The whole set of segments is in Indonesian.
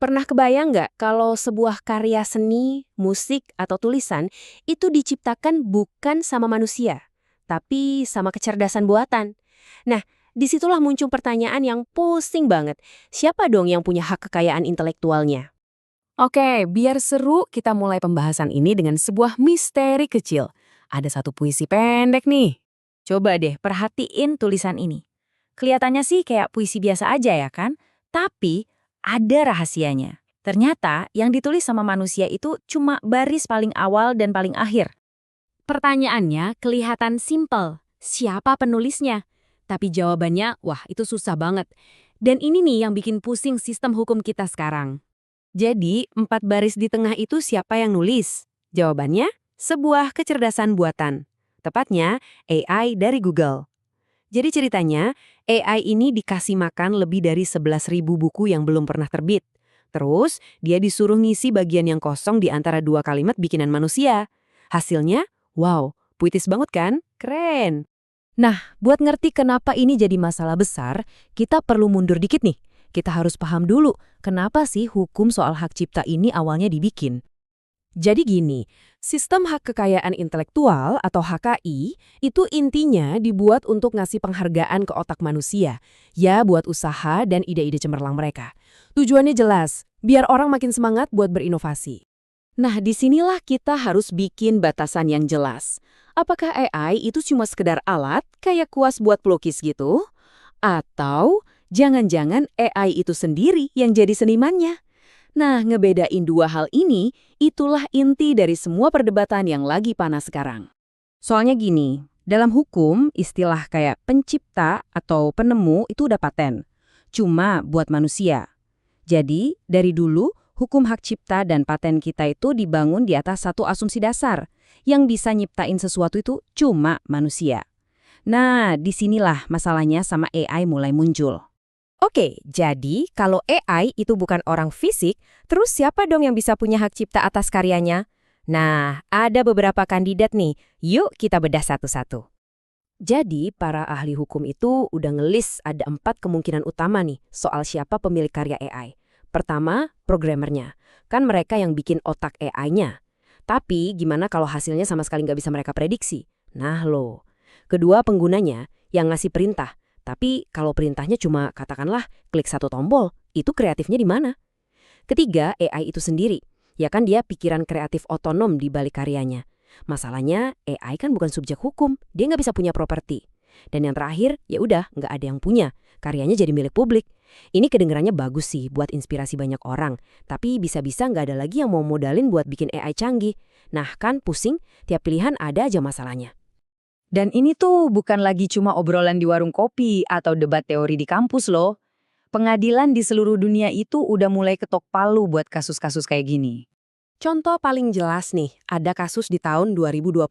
Pernah kebayang nggak kalau sebuah karya seni, musik, atau tulisan itu diciptakan bukan sama manusia, tapi sama kecerdasan buatan? Nah, disitulah muncul pertanyaan yang pusing banget. Siapa dong yang punya hak kekayaan intelektualnya? Oke, biar seru kita mulai pembahasan ini dengan sebuah misteri kecil. Ada satu puisi pendek nih. Coba deh perhatiin tulisan ini. Kelihatannya sih kayak puisi biasa aja ya kan? Tapi ada rahasianya. Ternyata yang ditulis sama manusia itu cuma baris paling awal dan paling akhir. Pertanyaannya kelihatan simpel. Siapa penulisnya? Tapi jawabannya, wah itu susah banget. Dan ini nih yang bikin pusing sistem hukum kita sekarang. Jadi, 4 baris di tengah itu siapa yang nulis? Jawabannya, sebuah kecerdasan buatan. Tepatnya, AI dari Google. Jadi ceritanya, AI ini dikasih makan lebih dari 11.000 buku yang belum pernah terbit. Terus, dia disuruh ngisi bagian yang kosong di antara 2 kalimat bikinan manusia. Hasilnya, wow, puitis banget kan? Keren! Nah, buat ngerti kenapa ini jadi masalah besar, kita perlu mundur dikit nih. Kita harus paham dulu, kenapa sih hukum soal hak cipta ini awalnya dibikin. Jadi gini, sistem hak kekayaan intelektual atau HKI itu intinya dibuat untuk ngasih penghargaan ke otak manusia, ya buat usaha dan ide-ide cemerlang mereka. Tujuannya jelas, biar orang makin semangat buat berinovasi. Nah, disinilah kita harus bikin batasan yang jelas. Apakah AI itu cuma sekedar alat, kayak kuas buat pelukis gitu? Atau jangan-jangan AI itu sendiri yang jadi senimannya? Nah, ngebedain dua hal ini, itulah inti dari semua perdebatan yang lagi panas sekarang. Soalnya gini, dalam hukum, istilah kayak pencipta atau penemu itu udah paten. Cuma buat manusia. Jadi, dari dulu, hukum hak cipta dan paten kita itu dibangun di atas satu asumsi dasar. Yang bisa nyiptain sesuatu itu cuma manusia. Nah, disinilah masalahnya sama AI mulai muncul. Oke, jadi kalau AI itu bukan orang fisik, terus siapa dong yang bisa punya hak cipta atas karyanya? Nah, ada beberapa kandidat nih. Yuk kita bedah satu-satu. Jadi, para ahli hukum itu udah ngelis ada 4 kemungkinan utama nih soal siapa pemilik karya AI. Pertama, programmernya. Kan mereka yang bikin otak AI-nya. Tapi, gimana kalau hasilnya sama sekali nggak bisa mereka prediksi? Nah loh. Kedua, penggunanya yang ngasih perintah. Tapi, kalau perintahnya cuma katakanlah klik satu tombol, itu kreatifnya di mana? Ketiga, AI itu sendiri. Ya kan dia pikiran kreatif otonom di balik karyanya. Masalahnya, AI kan bukan subjek hukum, dia nggak bisa punya properti. Dan yang terakhir, ya udah nggak ada yang punya. Karyanya jadi milik publik. Ini kedengarannya bagus sih buat inspirasi banyak orang. Tapi bisa-bisa nggak ada lagi yang mau modalin buat bikin AI canggih. Nah kan pusing, tiap pilihan ada aja masalahnya. Dan ini tuh bukan lagi cuma obrolan di warung kopi atau debat teori di kampus loh. Pengadilan di seluruh dunia itu udah mulai ketok palu buat kasus-kasus kayak gini. Contoh paling jelas nih, ada kasus di tahun 2020.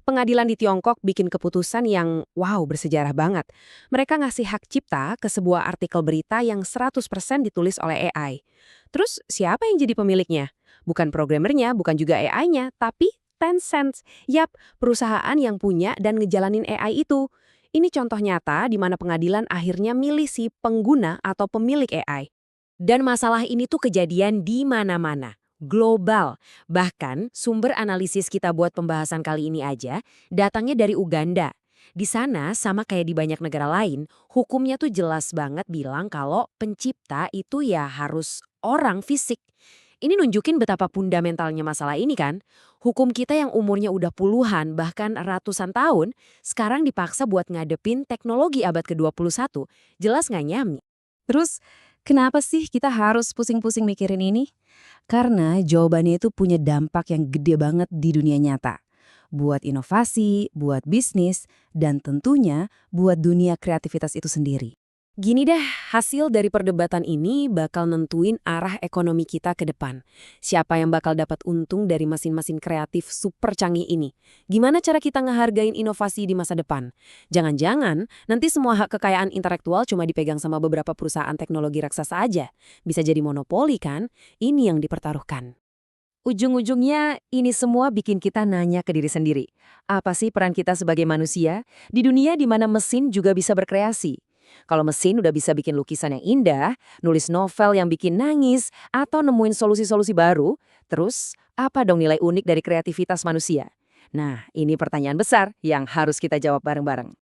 Pengadilan di Tiongkok bikin keputusan yang wow bersejarah banget. Mereka ngasih hak cipta ke sebuah artikel berita yang 100% ditulis oleh AI. Terus siapa yang jadi pemiliknya? Bukan programmernya, bukan juga AI-nya, tapi Tencent. Yap, perusahaan yang punya dan ngejalanin AI itu. Ini contoh nyata di mana pengadilan akhirnya milih si pengguna atau pemilik AI. Dan masalah ini tuh kejadian di mana-mana. Global. Bahkan sumber analisis kita buat pembahasan kali ini aja datangnya dari Uganda. Di sana sama kayak di banyak negara lain, hukumnya tuh jelas banget bilang kalau pencipta itu ya harus orang fisik. Ini nunjukin betapa fundamentalnya masalah ini kan. Hukum kita yang umurnya udah puluhan bahkan ratusan tahun, sekarang dipaksa buat ngadepin teknologi abad ke-21. Jelas nggak nyam? Terus, kenapa sih kita harus pusing-pusing mikirin ini? Karena jawabannya itu punya dampak yang gede banget di dunia nyata. Buat inovasi, buat bisnis, dan tentunya buat dunia kreativitas itu sendiri. Gini deh, hasil dari perdebatan ini bakal nentuin arah ekonomi kita ke depan. Siapa yang bakal dapat untung dari mesin-mesin kreatif super canggih ini? Gimana cara kita ngehargain inovasi di masa depan? Jangan-jangan nanti semua hak kekayaan intelektual cuma dipegang sama beberapa perusahaan teknologi raksasa aja. Bisa jadi monopoli kan? Ini yang dipertaruhkan. Ujung-ujungnya, ini semua bikin kita nanya ke diri sendiri. Apa sih peran kita sebagai manusia di dunia di mana mesin juga bisa berkreasi? Kalau mesin udah bisa bikin lukisan yang indah, nulis novel yang bikin nangis, atau nemuin solusi-solusi baru, terus apa dong nilai unik dari kreativitas manusia? Nah, ini pertanyaan besar yang harus kita jawab bareng-bareng.